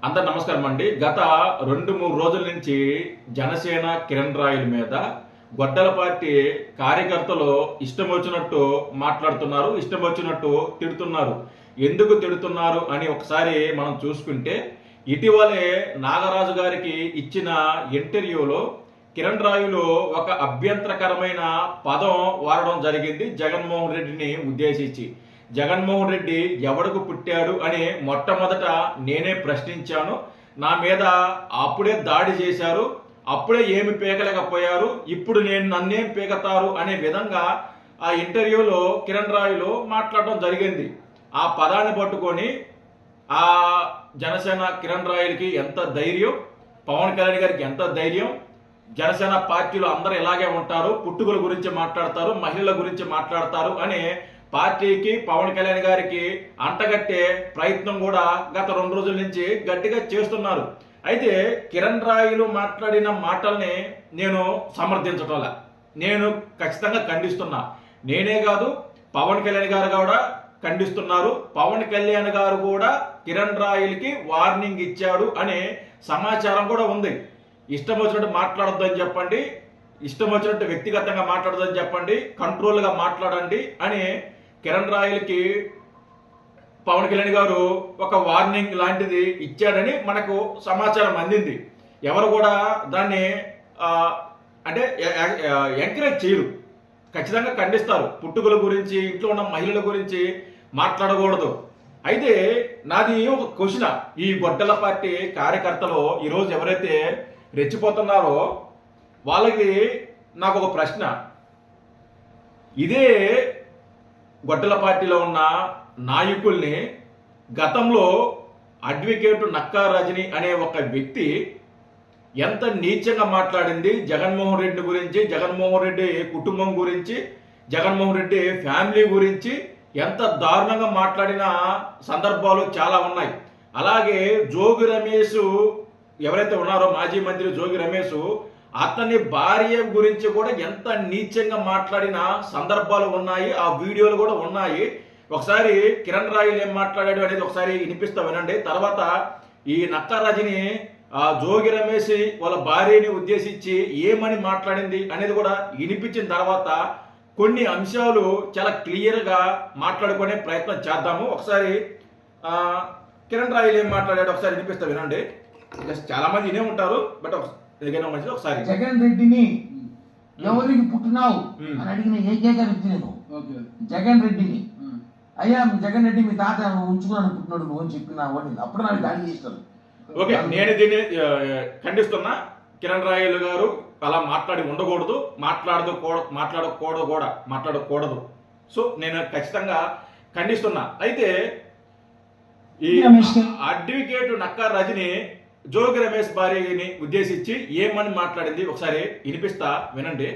అందరు నమస్కారం అండి. గత 2-3 రోజుల నుంచి జనసేన కిరణ్ రాయల మీద గొడ్డల పార్టీ కార్యకర్తలు ఇష్టం వచ్చినట్టు మాట్లాడుతున్నారు, ఇష్టం వచ్చినట్టు తిడుతున్నారు. ఎందుకు తిడుతున్నారు అని ఒకసారి మనం చూసుకుంటే, ఇటీవలే నాగరాజు గారికి ఇచ్చిన ఇంటర్వ్యూలో కిరణ్ రాయులు ఒక అభ్యంతరకరమైన పదం వాడడం జరిగింది జగన్మోహన్ రెడ్డిని ఉద్దేశించి. జగన్మోహన్ రెడ్డి ఎవడకు పుట్టాడు అని మొట్టమొదట నేనే ప్రశ్నించాను. నా మీద అప్పుడే దాడి చేశారు, అప్పుడే ఏమి పీకలేకపోయారు, ఇప్పుడు నన్నేం పీకతారు అనే విధంగా ఆ ఇంటర్వ్యూలో కిరణ్ రాయులు మాట్లాడడం జరిగింది. ఆ పదాన్ని పట్టుకొని ఆ జనసేన కిరణ్ రాయులకి ఎంత ధైర్యం, పవన్ కళ్యాణ్ గారికి ఎంత ధైర్యం, జనసేన పార్టీలో అందరూ ఇలాగే ఉంటారు, పుట్టుకల గురించి మాట్లాడతారు, మహిళల గురించి మాట్లాడతారు అని పార్టీకి పవన్ కళ్యాణ్ గారికి అంటగట్టే ప్రయత్నం కూడా గత 2 రోజుల నుంచి గట్టిగా చేస్తున్నారు. అయితే కిరణ్ రాయులు మాట్లాడిన మాటల్ని నేను సమర్థించటంలా, నేను ఖచ్చితంగా ఖండిస్తున్నా. నేనే కాదు, పవన్ కళ్యాణ్ గారు కూడా ఖండిస్తున్నారు. పవన్ కళ్యాణ్ గారు కూడా కిరణ్ రాయులకి వార్నింగ్ ఇచ్చాడు అనే సమాచారం కూడా ఉంది. ఇష్టం వచ్చినట్టు మాట్లాడొద్దని చెప్పండి, ఇష్టం వచ్చినట్టు వ్యక్తిగతంగా మాట్లాడొద్దని చెప్పండి, కంట్రోల్గా మాట్లాడండి అని కిరణ్ రాయలకి పవన్ కళ్యాణ్ గారు ఒక వార్నింగ్ లాంటిది ఇచ్చాడని మనకు సమాచారం అందింది. ఎవరు కూడా దాన్ని అంటే ఎంకరేజ్ చేయరు, ఖచ్చితంగా ఖండిస్తారు. పుట్టుకల గురించి, ఇంట్లో ఉన్న మహిళల గురించి మాట్లాడకూడదు. అయితే నాది ఒక క్వశ్చన్, ఈ గొడ్డల పార్టీ కార్యకర్తలు ఈరోజు ఎవరైతే రెచ్చిపోతున్నారో వాళ్ళకి నాకు ఒక ప్రశ్న. ఇదే గొడ్డల పార్టీలో ఉన్న నాయకుల్ని గతంలో అడ్వకేట్ నక్కా రజని అనే ఒక వ్యక్తి ఎంత నీచంగా మాట్లాడింది జగన్మోహన్ రెడ్డి గురించి, జగన్మోహన్ రెడ్డి కుటుంబం గురించి, జగన్మోహన్ రెడ్డి ఫ్యామిలీ గురించి ఎంత దారుణంగా మాట్లాడిన సందర్భాలు చాలా ఉన్నాయి. అలాగే జోగి రమేష్ ఎవరైతే ఉన్నారో మాజీ మంత్రి జోగి రమేష్, అతని భార్య గురించి కూడా ఎంత నీచంగా మాట్లాడిన సందర్భాలు ఉన్నాయి, ఆ వీడియోలు కూడా ఉన్నాయి. ఒకసారి కిరణ్ రాయులు ఏం మాట్లాడాడు అనేది ఒకసారి వినిపిస్తా వినండి. తర్వాత ఈ నక్కా రజని జోగి రమేష్ వాళ్ళ భార్యని ఉద్దేశించి ఏమని మాట్లాడింది అనేది కూడా వినిపించిన తర్వాత కొన్ని అంశాలు చాలా క్లియర్గా మాట్లాడుకునే ప్రయత్నం చేద్దాము. ఒకసారి కిరణ్ రాయులు ఏం మాట్లాడాడు ఒకసారి వినిపిస్తా వినండి. చాలా మంది వినే ఉంటారు, బట్ ఒకసారి జగన్ రెడ్డిని ఎవరికి పుట్టినావు అని అడిగిన ఏకైక వ్యక్తి నేను. జగన్ రెడ్డిని, అయ్యా జగన్ రెడ్డి మీ తాత ఉంచుకున్నాను పుట్టినాడు నువ్వు అని చెప్పినావు అని అప్పుడు నాకు దాడి చేస్తారు. ఓకే, నేను దీన్ని ఖండిస్తున్నా. కిరణ్ రాయలు గారు అలా మాట్లాడి ఉండకూడదు, మాట్లాడకూడదు. సో నేను ఖచ్చితంగా ఖండిస్తున్నా. అయితే ఈ అడ్వకేట్ నక్కా రజని జోగి రమేష్ భార్యని ఉద్దేశించి ఏమని మాట్లాడింది ఒకసారి వినిపిస్తా వినండి.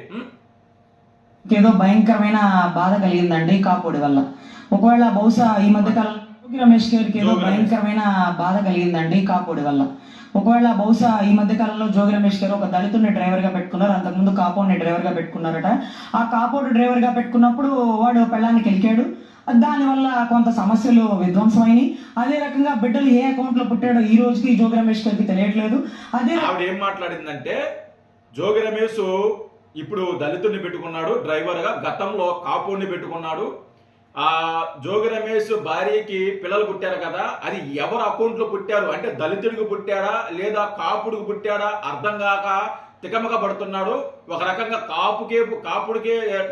ఏదో భయంకరమైన బాధ కలిగిందండి కాపోడి వల్ల. ఒకవేళ బహుశా ఈ మధ్య కాలంలో జోగి రమేష్ గారికి ఏదో భయంకరమైన బాధ కలిగిందండి కాపోడి వల్ల. ఒకవేళ బహుశా ఈ మధ్య కాలంలో జోగి రమేష్ గారు ఒక దళితుడిని డ్రైవర్ గా పెట్టుకున్నారు, అంతకుముందు కాపోడిని డ్రైవర్ గా పెట్టుకున్నారట. ఆ కాపోడి డ్రైవర్ గా పెట్టుకున్నప్పుడు వాడు పెళ్ళానికి వెళ్ళాడు, దానివల్ల కొంత సమస్యలు విధ్వంసమైనవి. అదే రకంగా బిడ్డలు ఏ అకౌంట్ లో పుట్టాడో ఈ రోజుకి జోగి రమేష్ గారికి తెలియట్లేదు. అదే ఆవిడ ఏం మాట్లాడిందంటే, జోగి రమేష్ ఇప్పుడు దళితుడిని పెట్టుకున్నాడు డ్రైవర్ గా, గతంలో కాపోడిని పెట్టుకున్నాడు. ఆ జోగి రమేష్ భార్యకి పిల్లలు పుట్టారు కదా, అది ఎవరు అకౌంట్ లో పుట్టారు అంటే దళితుడికి పుట్టాడా లేదా కాపుడికి పుట్టాడా అర్థం కాక తికమక పడుతున్నాడు. ఒక రకంగా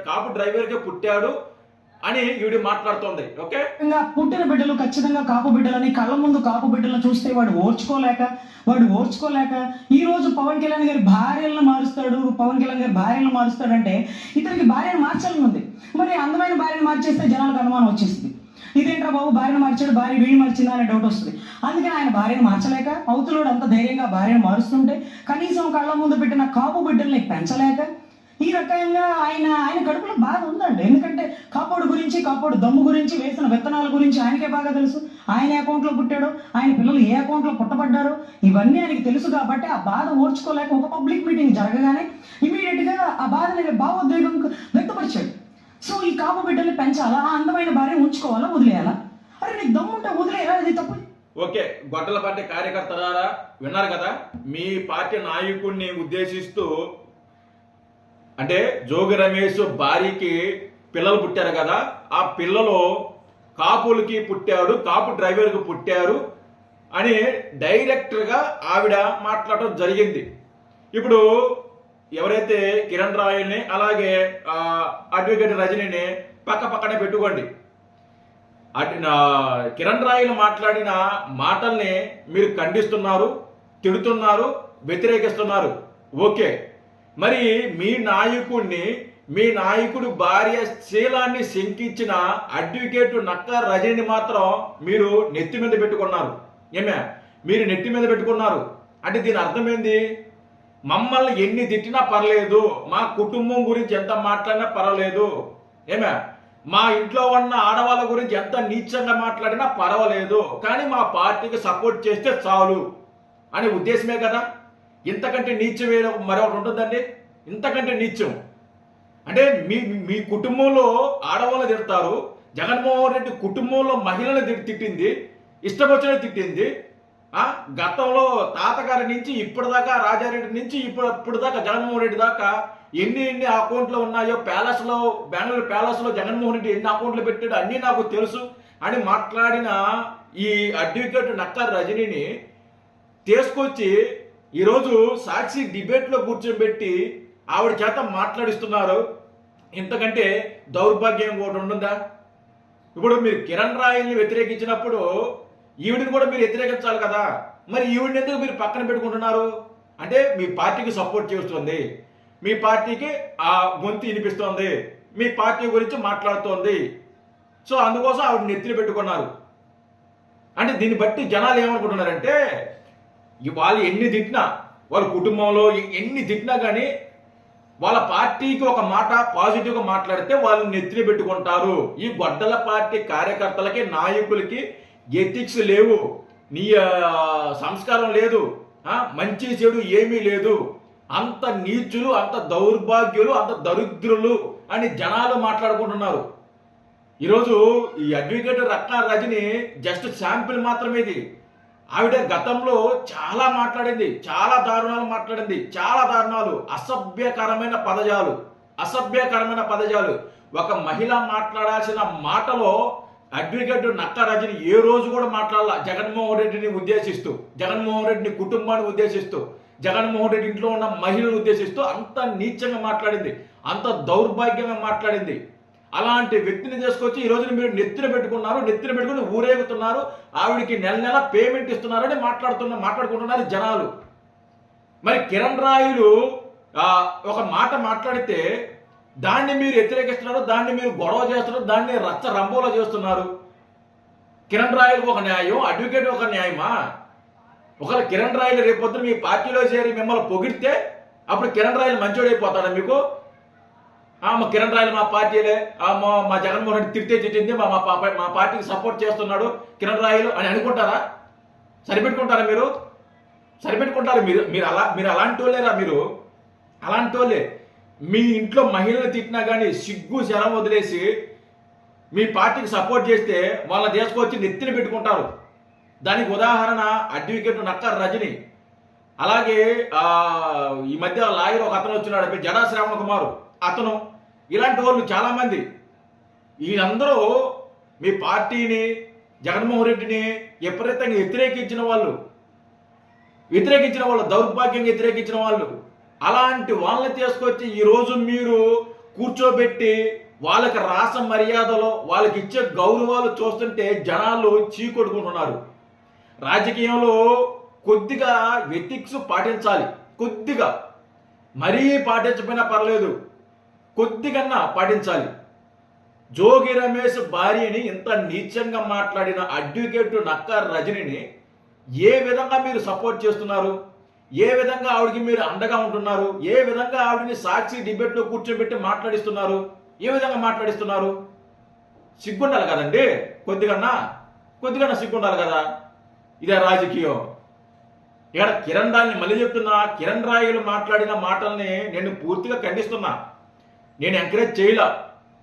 కాపు డ్రైవర్కే పుట్టాడు అని ఈవిడ మాట్లాడుతోంది. ఓకే, పుట్టిన బిడ్డలు ఖచ్చితంగా కాపు బిడ్డలని కళ్ళ ముందు కాపు బిడ్డలను చూస్తే వాడు ఓర్చుకోలేక ఈ రోజు పవన్ కళ్యాణ్ గారి భార్యలను మారుస్తాడంటే ఇతనికి భార్యను మార్చాలని ఉంది. మరి అందమైన భార్యను మార్చేస్తే జనాలకు అనుమానం వచ్చేస్తుంది, ఇదేంట్రా బాబు భార్యను మార్చాడు, భార్య వీడి మార్చిందా అనే డౌట్ వస్తుంది. అందుకని ఆయన భార్యను మార్చలేక, అవతలోడు అంత ధైర్యంగా భార్యను మారుస్తుంటే కనీసం కళ్ళ ముందు పెట్టిన కాపు బిడ్డల్ని పెంచలేక ఈ రకంగా ఆయన కడుపులో బాధ ఉందండి. ఎందుకంటే కాపోడు గురించి, కాపోడు దమ్ము గురించి, వేసిన విత్తనాల గురించి ఆయనకే బాగా తెలుసు. ఆయన ఏ అకౌంట్లో పుట్టాడో, ఆయన పిల్లలు ఏ అకౌంట్లో పుట్టబడ్డారో ఇవన్నీ ఆయనకి తెలుసు. కాబట్టి ఆ బాధ ఓర్చుకోలేక ఒక పబ్లిక్ మీటింగ్ జరగగానే ఇమీడియట్ గా ఆ బాధని భావోద్వేగం వ్యక్తపరిచాడు. సో ఈ కాపు బిడ్డల్ని పెంచాలా, ఆ అందమైన భార్య ఉంచుకోవాలా, వదిలేయాలా? అరే నీకు దమ్ముంటే వదిలేయాలా, అది తప్పు. ఓకే, గొడ్డల పార్టీ కార్యకర్తలారా విన్నారు కదా, మీ పార్టీ నాయకుడిని ఉద్దేశిస్తూ అంటే జోగి రమేష్ భార్యకి పిల్లలు పుట్టారు కదా, ఆ పిల్లలు కాపులకి పుట్టారు, కాపు డ్రైవర్కి పుట్టారు అని డైరెక్ట్గా ఆవిడ మాట్లాడటం జరిగింది. ఇప్పుడు ఎవరైతే కిరణ్ రాయల్ని అలాగే అడ్వకేట్ రజనీని పక్కనే పెట్టుకోండి. కిరణ్ రాయల్ మాట్లాడిన మాటల్ని మీరు ఖండిస్తున్నారు, తిడుతున్నారు, వ్యతిరేకిస్తున్నారు. ఓకే, మరి మీ నాయకుడు భార్య శీలాన్ని శంకించిన అడ్వకేట్ నక్క రజని మాత్రం మీరు నెత్తి మీద పెట్టుకున్నారు. మీరు నెత్తి మీద పెట్టుకున్నారు అంటే దీని అర్థమైంది, మమ్మల్ని ఎన్ని తిట్టినా పర్లేదు, మా కుటుంబం గురించి ఎంత మాట్లాడినా పర్వాలేదు, మా ఇంట్లో ఉన్న ఆడవాళ్ళ గురించి ఎంత నీచంగా మాట్లాడినా పర్వాలేదు, కానీ మా పార్టీకి సపోర్ట్ చేస్తే చాలు అనే ఉద్దేశమే కదా. ఇంతకంటే నీచం మరొకటి ఉంటుందండి? ఇంతకంటే నీచం అంటే మీ కుటుంబంలో ఆడవాళ్ళని తిడతారు, జగన్మోహన్ రెడ్డి కుటుంబంలో మహిళలను తిట్టింది, ఇష్టం వచ్చిన తిట్టింది. గతంలో తాతగారి నుంచి ఇప్పటిదాకా, రాజారెడ్డి నుంచి ఇప్పుడు దాకా జగన్మోహన్ రెడ్డి దాకా ఎన్ని అకౌంట్లు ఉన్నాయో, బెంగళూరు ప్యాలెస్లో జగన్మోహన్ రెడ్డి ఎన్ని అకౌంట్లు పెట్టాడో అన్నీ నాకు తెలుసు అని మాట్లాడిన ఈ అడ్వకేట్ నక్క రజనీని తీసుకొచ్చి ఈరోజు సాక్షి డిబేట్లో కూర్చోబెట్టి ఆవిడ చేత మాట్లాడిస్తున్నారు. ఇంతకంటే దౌర్భాగ్యం ఒకటి ఉంటుందా? ఇప్పుడు మీరు కిరణ్ రాయల్ని వ్యతిరేకించినప్పుడు ఈవిడిని కూడా మీరు వ్యతిరేకించాలి కదా. మరి ఈవిడిని ఎందుకు మీరు పక్కన పెట్టుకుంటున్నారు? అంటే మీ పార్టీకి సపోర్ట్ చేస్తుంది, మీ పార్టీకి ఆ గొంతు వినిపిస్తోంది, మీ పార్టీ గురించి మాట్లాడుతోంది. సో అందుకోసం ఆవిడ నెత్తిని పెట్టుకున్నారు. అంటే దీన్ని బట్టి జనాలు ఏమనుకుంటున్నారంటే వాళ్ళు ఎన్ని తిట్టినా, వాళ్ళ కుటుంబంలో ఎన్ని తిట్టినా కానీ వాళ్ళ పార్టీకి ఒక మాట పాజిటివ్గా మాట్లాడితే వాళ్ళు నెత్తిని పెట్టుకుంటారు. ఈ గొడ్డల పార్టీ కార్యకర్తలకి, నాయకులకి ఎథిక్స్ లేవు, నీ సంస్కారం లేదు, మంచి చెడు ఏమీ లేదు, అంత నీచులు, అంత దౌర్భాగ్యులు, అంత దరిద్రులు అని జనాలు మాట్లాడుకుంటున్నారు. ఈరోజు ఈ అడ్వకేట్ నక్క రజని జస్ట్ శాంపిల్ మాత్రమే ఇది. ఆవిడ గతంలో చాలా మాట్లాడింది, చాలా దారుణాలు మాట్లాడింది, చాలా దారుణాలు, అసభ్యకరమైన పదజాలు. ఒక మహిళ మాట్లాడాల్సిన మాటలో అడ్వకేట్ నక్క రజని ఏ రోజు కూడా మాట్లాడాల. జగన్మోహన్ రెడ్డిని ఉద్దేశిస్తూ, జగన్మోహన్ రెడ్డిని కుటుంబాన్ని ఉద్దేశిస్తూ, జగన్మోహన్ రెడ్డి ఇంట్లో ఉన్న మహిళలను ఉద్దేశిస్తూ అంత నీచంగా మాట్లాడింది, అంత దౌర్భాగ్యంగా మాట్లాడింది. అలాంటి వ్యక్తిని తీసుకొచ్చి ఈ రోజున మీరు నెత్తిన పెట్టుకుని ఊరేగుతున్నారు, ఆవిడికి నెల పేమెంట్ ఇస్తున్నారని మాట్లాడుకుంటున్నారు జనాలు. మరి కిరణ్ రాయలు ఒక మాట మాట్లాడితే దాన్ని మీరు వ్యతిరేకిస్తున్నారు, దాన్ని మీరు గొడవ చేస్తున్నారు, దాన్ని రచ్చ రంబోలో చేస్తున్నారు. కిరణ్ రాయలకు ఒక న్యాయం, అడ్వకేట్ ఒక న్యాయమా? ఒకవేళ కిరణ్ రాయలు రేపొద్దున మీ పార్టీలో చేరి మిమ్మల్ని పొగిడితే అప్పుడు కిరణ్ రాయలు మంచోడైపోతాడా మీకు? మా కిరణ్ రాయలు మా పార్టీలే, మా జగన్మోహన్ రెడ్డి తిట్టింది, మా పార్టీకి సపోర్ట్ చేస్తున్నాడు కిరణ్ రాయలు అని అనుకుంటారా? సరిపెట్టుకుంటారా మీరు? మీరు అలాంటి వాళ్ళేరా? మీరు అలాంటి వాళ్ళే. మీ ఇంట్లో మహిళలు తిట్టినా కానీ సిగ్గు శరం వదిలేసి మీ పార్టీకి సపోర్ట్ చేస్తే వాళ్ళ తీసుకొచ్చి నెత్తిని పెట్టుకుంటారు. దానికి ఉదాహరణ అడ్వకేట్ నక్క రజని. అలాగే ఈ మధ్య లాయర్ ఒక అతను వచ్చినాడు, జడా శ్రావణ కుమారు అతను. ఇలాంటి వాళ్ళు చాలామంది. వీళ్ళందరూ మీ పార్టీని, జగన్మోహన్ రెడ్డిని విపరీతంగా వ్యతిరేకించిన వాళ్ళు, దౌర్భాగ్యంగా వ్యతిరేకించిన వాళ్ళు. అలాంటి వాళ్ళని తీసుకొచ్చి ఈరోజు మీరు కూర్చోబెట్టి వాళ్ళకి రాస మర్యాదలో, వాళ్ళకి ఇచ్చే గౌరవాలు చూస్తుంటే జనాలు చీకొడుకుంటున్నారు. రాజకీయంలో కొద్దిగా ఎథిక్స్ పాటించాలి, కొద్దిగా, మరీ పాటించకపోయినా పర్లేదు, కొద్దిగా పాటించాలి. జోగి రమేష్ భార్యని ఇంత నీచంగా మాట్లాడిన అడ్వకేట్ నక్క రజనిని ఏ విధంగా మీరు సపోర్ట్ చేస్తున్నారు? ఏ విధంగా ఆవిడకి మీరు అండగా ఉంటున్నారు? ఏ విధంగా ఆవిడని సాక్షి డిబేట్లో కూర్చోబెట్టి మాట్లాడిస్తున్నారు? ఏ విధంగా మాట్లాడిస్తున్నారు? సిగ్గుండాలి కదండి, కొద్దిగా సిగ్గుండాలి కదా. ఇదే రాజకీయం. ఇక్కడ కిరణ్ రాయల్ని మళ్ళీ చెప్తున్నా, కిరణ్ రాయలు మాట్లాడిన మాటల్ని నేను పూర్తిగా ఖండిస్తున్నా. నేను ఎంకరేజ్ చేయలే,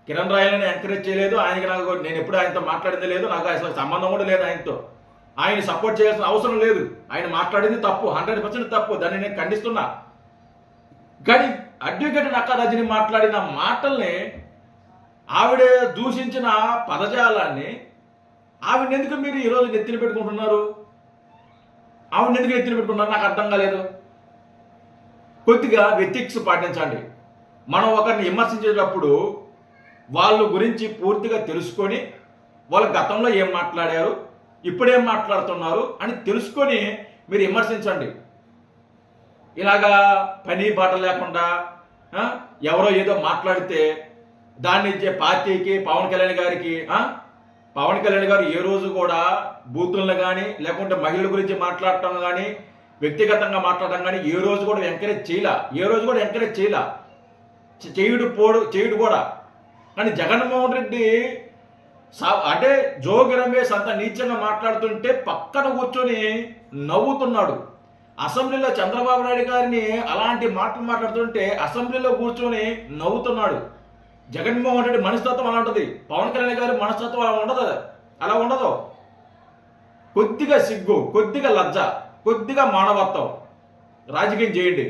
కిరణ్ రాయలని ఎంకరేజ్ చేయలేదు. నేను ఎప్పుడు ఆయనతో మాట్లాడింది లేదు, నాకు అసలు సంబంధం కూడా లేదు ఆయనతో. ఆయన సపోర్ట్ చేయాల్సిన అవసరం లేదు. ఆయన మాట్లాడింది తప్పు, 100% తప్పు, దాన్ని నేను ఖండిస్తున్నా. కానీ అడ్వకేట్ నక్కా రజని మాట్లాడిన మాటల్ని, ఆవిడ దూషించిన పదజాలాన్ని ఆవిడ ఎందుకు మీరు ఈరోజు నెత్తిన పెట్టుకుంటున్నారు? ఆవిడ ఎందుకు నెత్తిన పెట్టుకుంటున్నారు నాకు అర్థం కాలేదు. కొద్దిగా ఎథిక్స్ పాటించండి. మనం ఒకరిని విమర్శించేటప్పుడు వాళ్ళ గురించి పూర్తిగా తెలుసుకొని, వాళ్ళ గతంలో ఏం మాట్లాడారు, ఇప్పుడేం మాట్లాడుతున్నారు అని తెలుసుకొని మీరు విమర్శించండి. ఇలాగా పని బాట లేకుండా ఎవరో ఏదో మాట్లాడితే దాన్ని పార్టీకి, పవన్ కళ్యాణ్ గారికి, పవన్ కళ్యాణ్ గారు ఏ రోజు కూడా బూతులను కానీ లేకుంటే మహిళల గురించి మాట్లాడటం కానీ, వ్యక్తిగతంగా మాట్లాడటం కానీ ఏ రోజు కూడా ఎంకరేజ్ చేయలా. చేయుడు కూడా. కానీ జగన్మోహన్ రెడ్డి అంటే జోగి రమేష్ అంత నీచంగా మాట్లాడుతుంటే పక్కన కూర్చొని నవ్వుతున్నాడు. అసెంబ్లీలో చంద్రబాబు నాయుడు గారిని అలాంటి మాటలు మాట్లాడుతుంటే అసెంబ్లీలో కూర్చొని నవ్వుతున్నాడు. జగన్మోహన్ రెడ్డి మనస్తత్వం అలా ఉంటుంది, పవన్ కళ్యాణ్ గారి మనస్తత్వం అలా ఉండదు. కొద్దిగా సిగ్గు, కొద్దిగా లజ్జ, కొద్దిగా మానవత్వం రాజకీయం చేయండి.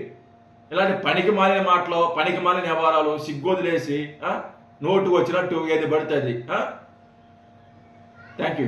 ఇలాంటి పనికి మాలిన మాటలు, పనికి మాలిన వ్యవహారాలు సిగ్గొదిలేసి నోటుకు వచ్చినట్టు ఏది పడుతుంది. Thank you.